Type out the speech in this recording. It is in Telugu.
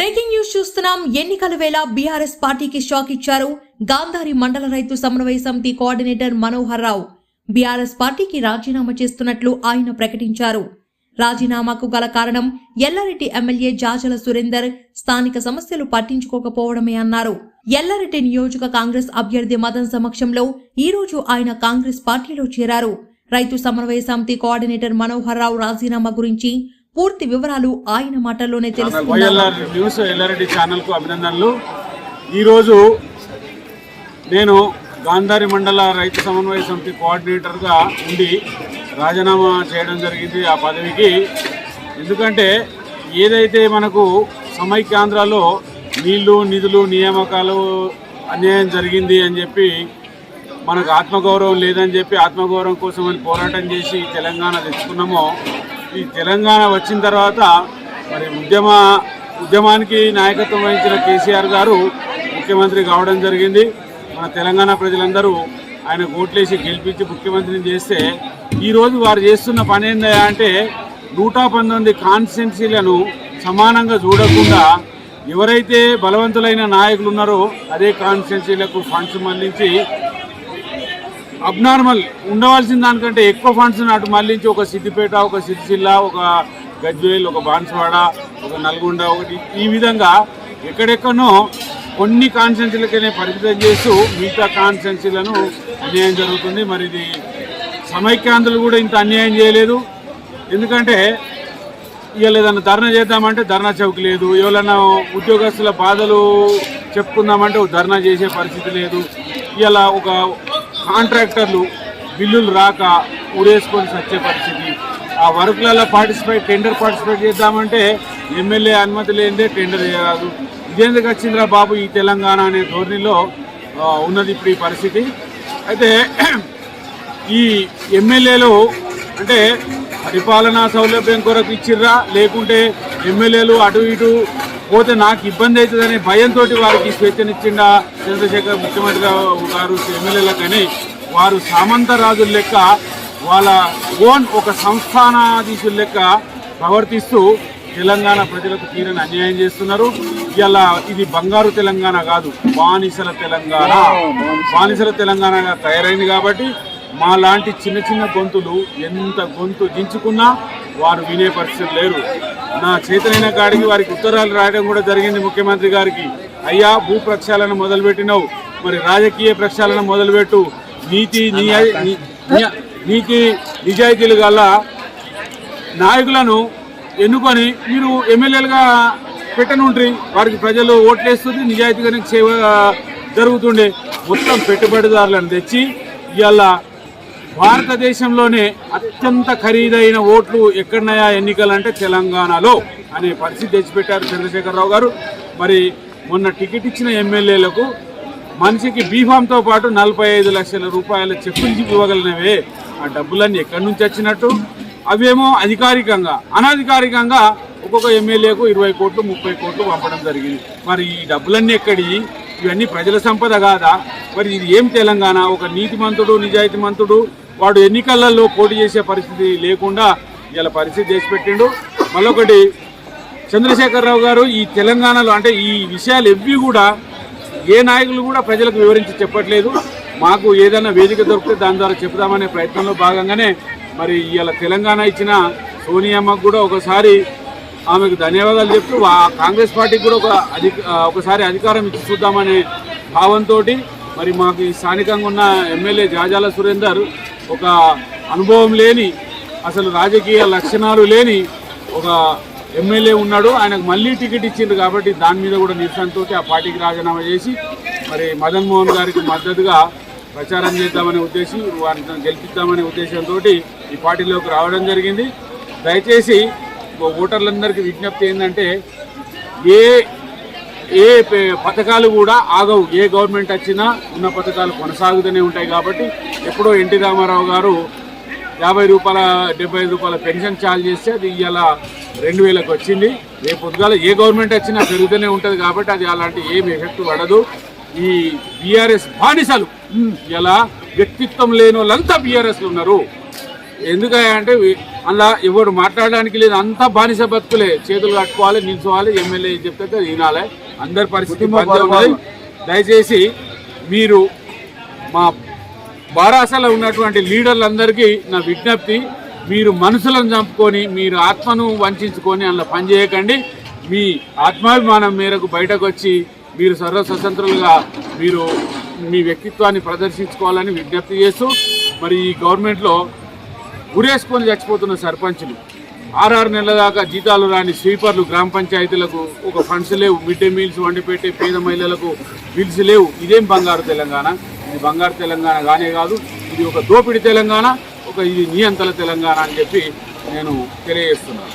బ్రేకింగ్ న్యూస్ చూస్తున్నాం. ఎన్నికల వేళ బీఆర్ఎస్ పార్టీకి షాక్ ఇచ్చారు గాంధారి మండల రైతు సమన్వయ సమితి కోఆర్డినేటర్ మనోహర్ రావు. బీఆర్ఎస్ పార్టీకి రాజీనామా చేస్తున్నట్లు ఆయన ప్రకటించారు. రాజీనామాకు గల కారణం ఎల్లారెడ్డి ఎమ్మెల్యే జాజల సురేందర్ స్థానిక సమస్యలు పట్టించుకోకపోవడమే అన్నారు. ఎల్లారెడ్డి నియోజక కాంగ్రెస్ అభ్యర్థి మదన్ సమక్షంలో ఈ రోజు ఆయన కాంగ్రెస్ పార్టీలో చేరారు. రైతు సమన్వయ సమితి కోఆర్డినేటర్ మనోహర్ రావు రాజీనామా గురించి పూర్తి వివరాలు ఆయన మాటల్లోనే తెలుసుకున్నారు. ఎల్లారెడ్డి ఛానల్ కు అభినందనలు. ఈరోజు నేను గాంధారి మండల రైతు సమన్వయ సమితి కోఆర్డినేటర్గా ఉండి రాజీనామా చేయడం జరిగింది ఆ పదవికి. ఎందుకంటే ఏదైతే మనకు సమైక్యాంధ్రలో నీళ్లు నిధులు నియామకాలు అన్యాయం జరిగింది అని చెప్పి మనకు ఆత్మగౌరవం లేదని చెప్పి ఆత్మగౌరవం కోసం అని పోరాటం చేసి తెలంగాణ తెచ్చుకున్నామో, ఈ తెలంగాణ వచ్చిన తర్వాత మరి ఉద్యమానికి నాయకత్వం వహించిన కేసీఆర్ గారు ముఖ్యమంత్రి కావడం జరిగింది. మన తెలంగాణ ప్రజలందరూ ఆయన ఓట్లేసి గెలిపించి ముఖ్యమంత్రిని చేస్తే ఈరోజు వారు చేస్తున్న పని ఏందా అంటే 119 కాన్స్టిట్యున్సీలను సమానంగా చూడకుండా ఎవరైతే బలవంతులైన నాయకులు ఉన్నారో అదే కాన్స్టిట్యున్సీలకు ఫండ్స్ మళ్లించి అబ్నార్మల్ ఉండవలసిన దానికంటే ఎక్కువ ఫండ్స్ అటు మళ్లించి ఒక సిద్దిపేట, ఒక సిరిసిల్ల, ఒక గజ్వేల్, ఒక బాన్సువాడ, ఒక నల్గొండ, ఒకటి ఈ విధంగా ఎక్కడెక్కడనో కొన్ని కాన్స్టిట్యున్సీలకనే పరిమితం చేస్తూ మిగతా కాన్స్టిట్యున్సీలను అన్యాయం జరుగుతుంది. మరి ఇది సమైక్యాంధ్రులు కూడా ఇంత అన్యాయం చేయలేదు. ఎందుకంటే ఇవాళ ఏదైనా ధర్నా చేద్దామంటే ధర్నా చౌక్ లేదు, ఎవరైనా ఉద్యోగస్తుల బాధలు చెప్పుకుందామంటే ధర్నా చేసే పరిస్థితి లేదు. ఇవాళ ఒక కాంట్రాక్టర్లు బిల్లులు రాక ఊరేసుకొని వచ్చే పరిస్థితి. ఆ వర్క్లలో టెండర్ పార్టిసిపేట్ చేద్దామంటే ఎమ్మెల్యే అనుమతి లేనిదే టెండర్ చేయరాదు. ఇదేందుకు వచ్చిందిరా బాబు ఈ తెలంగాణ అనే ధోరణిలో ఉన్నది ఇప్పుడు ఈ పరిస్థితి. అయితే ఈ ఎమ్మెల్యేలు అంటే పరిపాలనా సౌలభ్యం కొరకు ఇచ్చిర్రా, లేకుంటే ఎమ్మెల్యేలు అటు ఇటు పోతే నాకు ఇబ్బంది అవుతుందనే భయంతో వారికి స్వేచ్ఛనిచ్చిండా చంద్రశేఖర్ ముఖ్యమంత్రి గారు ఎమ్మెల్యేలకు? కానీ వారు సామంతరాజుల లెక్క వాళ్ళ ఓన్ ఒక సంస్థానాధీశుల లెక్క ప్రవర్తిస్తూ తెలంగాణ ప్రజలకు తీరని అన్యాయం చేస్తున్నారు. ఇలా ఇది బంగారు తెలంగాణ కాదు, బానిసల తెలంగాణ. బానిసల తెలంగాణగా తయారైంది కాబట్టి మా లాంటి చిన్న చిన్న గొంతులు ఎంత గొంతు దించుకున్నా వారు వినే పరిస్థితులు లేరు. నా చేతనైన కాడికి వారికి ఉత్తరాలు రాయడం కూడా జరిగింది ముఖ్యమంత్రి గారికి. అయ్యా, భూ ప్రక్షాళన మొదలుపెట్టినావు, మరి రాజకీయ ప్రక్షాళన మొదలుపెట్టు. నీతి నిజాయితీలు గల నాయకులను ఎన్నుకొని మీరు ఎమ్మెల్యేలుగా పెట్టనుండ్రి. వారికి ప్రజలు ఓట్లేస్తుంది, నిజాయితీగానే సేవ జరుగుతుండే. మొత్తం పెట్టుబడిదారులను తెచ్చి ఇవాళ భారతదేశంలోనే అత్యంత ఖరీదైన ఓట్లు ఎక్కడున్నాయా ఎన్నికలంటే తెలంగాణలో అనే పరిస్థితి తెచ్చిపెట్టారు చంద్రశేఖరరావు గారు. మరి మొన్న టికెట్ ఇచ్చిన ఎమ్మెల్యేలకు మనిషికి బీఫామ్తో పాటు 45 లక్షల రూపాయల చెక్కులు ఇవ్వగలిగినవే. ఆ డబ్బులన్నీ ఎక్కడి నుంచి వచ్చినట్టు? అవేమో అధికారికంగా, అనధికారికంగా ఒక్కొక్క ఎమ్మెల్యేకు 20 కోట్లు 30 కోట్లు పంపడం జరిగింది. మరి ఈ డబ్బులన్నీ ఎక్కడి? ఇవన్నీ ప్రజల సంపద కాదా? మరి ఇది ఏం తెలంగాణ? ఒక నీతిమంతుడు నిజాయితీమంతుడు వాడు ఎన్నికలలో పోటీ చేసే పరిస్థితి లేకుండా ఇలా పరిస్థితి చేసి పెట్టిండు. మళ్ళొకటి, చంద్రశేఖరరావు గారు ఈ తెలంగాణలో అంటే ఈ విషయాలు ఎవ్వి కూడా ఏ నాయకులు కూడా ప్రజలకు వివరించి చెప్పట్లేదు. మాకు ఏదైనా వేదిక దొరికితే దాని ద్వారా చెప్దామనే ప్రయత్నంలో భాగంగానే మరి ఇలా తెలంగాణ ఇచ్చిన సోనియామ్మకు కూడా ఒకసారి ఆమెకు ధన్యవాదాలు చెప్తూ కాంగ్రెస్ పార్టీకి కూడా ఒకసారి అధికారం ఇచ్చి చూద్దామనే భావంతో మరి మాకు ఈ స్థానికంగా ఉన్న ఎమ్మెల్యే జాజాల సురేందర్ ఒక అనుభవం లేని, అసలు రాజకీయ లక్షణాలు లేని ఒక ఎమ్మెల్యే ఉన్నాడు. ఆయనకు మళ్ళీ టికెట్ ఇచ్చిండ్రు కాబట్టి దాని మీద కూడా నిరసనతో ఆ పార్టీకి రాజీనామా చేసి మరి మదన్ మోహన్ గారికి మద్దతుగా ప్రచారం చేద్దామనే ఉద్దేశం, వారిని గెలిపిద్దామనే ఉద్దేశంతో ఈ పార్టీలోకి రావడం జరిగింది. దయచేసి ఓటర్లందరికీ విజ్ఞప్తి ఏంటంటే ఏ పథకాలు కూడా ఆగవు. ఏ గవర్నమెంట్ వచ్చినా ఉన్న పథకాలు కొనసాగుతూనే ఉంటాయి. కాబట్టి ఎప్పుడో ఎన్టీ రామారావు గారు 50 రూపాయల 75 రూపాయల పెన్షన్ చార్జ్ చేస్తే అది ఇవాళ 2000కి వచ్చింది. రేపు పొద్దుగాల ఏ గవర్నమెంట్ వచ్చినా పెరుగుతూనే ఉంటుంది. కాబట్టి అది అలాంటి ఏమి ఎఫెక్ట్ పడదు. ఈ బీఆర్ఎస్ బానిసలు ఇలా వ్యక్తిత్వం లేని వాళ్ళంతా బీఆర్ఎస్లు ఉన్నారు. ఎందుకంటే అలా ఎవరు మాట్లాడడానికి లేదు, అంతా బానిస బతుకులే, చేతులు కట్టుకోవాలి, నిల్చోవాలి, ఎమ్మెల్యే చెప్తే వినాలి, అందరి పరిస్థితి బందే ఉన్నది. దయచేసి మీరు మా బారాసలో ఉన్నటువంటి లీడర్లందరికీ నా విజ్ఞప్తి, మీరు మనసులను చంపుకొని మీరు ఆత్మను వంచుకొని అందులో పనిచేయకండి. మీ ఆత్మాభిమానం మేరకు బయటకు వచ్చి మీరు సర్వస్వతంత్రులుగా మీరు మీ వ్యక్తిత్వాన్ని ప్రదర్శించుకోవాలని విజ్ఞప్తి చేస్తూ, మరి ఈ గవర్నమెంట్లో గురేసుకొని చచ్చిపోతున్న సర్పంచులు, 6 నెలల దాకా జీతాలు రాని స్వీపర్లు, గ్రామ పంచాయతీలకు ఒక ఫండ్స్ లేవు, మిడ్ డే మీల్స్ వండి పెట్టే పేద మహిళలకు బిల్స్ లేవు. ఇదేం బంగారు తెలంగాణ? ఇది బంగారు తెలంగాణ కానే కాదు, ఇది ఒక దోపిడీ తెలంగాణ, ఇది నియంత్రణ తెలంగాణ అని చెప్పి నేను తెలియజేస్తున్నాను.